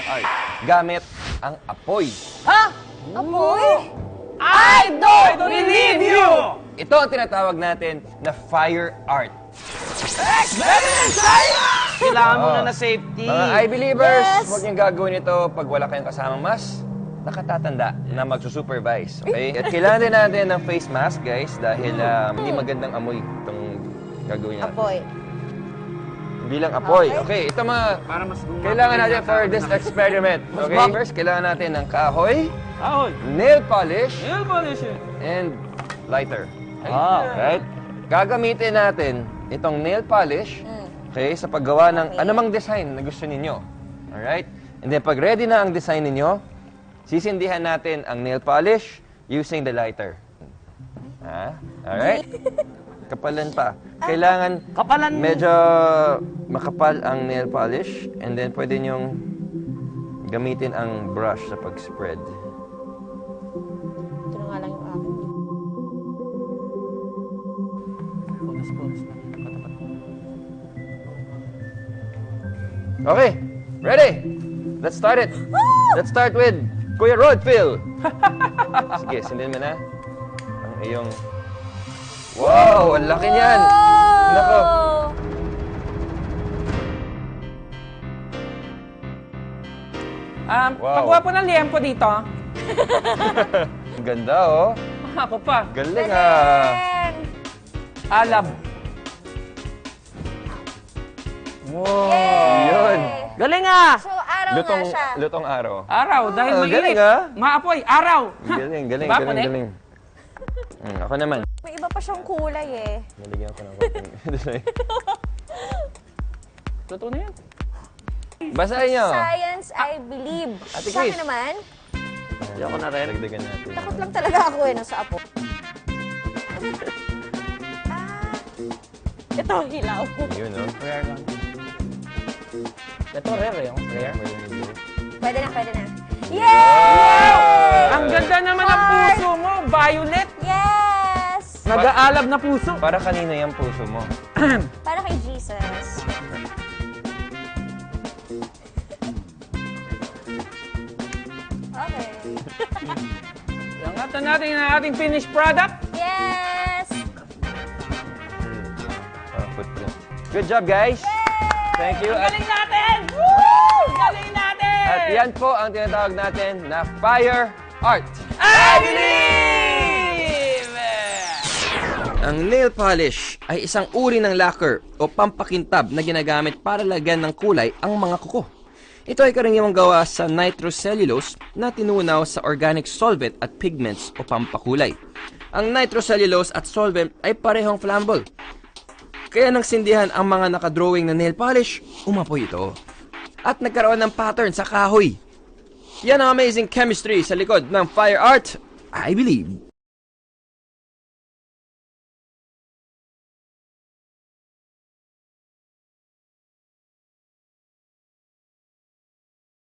art gamit ang apoy. Ha? Apoy? I don't believe you! Ito ang tinatawag natin na fire art. Kailangan mo na safety. Mga I-believers, Yes! huwag niyong gagawin ito pag wala kayong kasamang mas nakatatanda na magsusupervise. Okay? At kailangan din natin ng face mask, guys, dahil hindi magandang amoy itong gagawin natin. Apoy. Bilang apoy. Okay, ito mga Para mas gumagawin kailangan natin natin for ang this anak. experiment. Okay? First, kailangan natin ng kahoy, Ahoy! nail polish, Nail polish eh. and lighter. Ah, Right? Gagamitin natin itong nail polish, okay, sa paggawa ng anumang design na gusto ninyo. Alright? And then pag ready na ang design ninyo, sisindihan natin ang nail polish using the lighter. Alright? Kapalan pa. Kailangan Kapalan. medyo makapal ang nail polish, and then pwede nyong gamitin ang brush sa pag-spread. Ito na nga lang yung akin. Okay, ready? Let's start it. Let's start with Kuya Rodfield. Sige, sindin mo na ang iyong... Wow, ang laki niyan. Nako. Wow. Pagkuha po ng liempo dito. Ang ganda, oh. Ako pa. Galing, ah. Alab. Yay! Yun. Galing ah! So, araw nga siya. Lutong araw. Araw, dahil Ah, mainit. galing, ah. Maapoy, araw. Galing, galing, Diba, galing, Connect? galing. Ako naman. May iba pa siyang kulay eh. Naligyan ko ng konting design. Totoo na yan. Basahin niyo. Science, I believe. Ate Sa Chris. akin naman, Hindi ako na rin. Dagdagan natin. takot lang talaga ako eh, nasa apo. Ito, hilaw. Yun, oh. Rare lang. Ito rare eh. Rare. Pwede na, pwede na. Yay! Ang ganda naman ng puso mo. Violet. Yes! Nag-aalab na puso. Para kanina yung puso mo. Para kay Jesus. Okay. Langatan natin ang ating finished product. Yes! Footprint. Good job, guys. Thank you. At, Galing natin! Woo! Galing natin! at yan po ang tinatawag natin na fire art. I believe! Ang nail polish ay isang uri ng lacquer o pampakintab na ginagamit para lagyan ng kulay ang mga kuko. Ito ay karaniwang gawa sa nitrocellulose na tinunaw sa organic solvent at pigments o pampakulay. Ang nitrocellulose at solvent ay parehong flammable. Kaya nang sindihan ang mga nakadrawing na nail polish, umapoy ito. At nagkaroon ng pattern sa kahoy. Yan ang amazing chemistry sa likod ng fire art, I believe.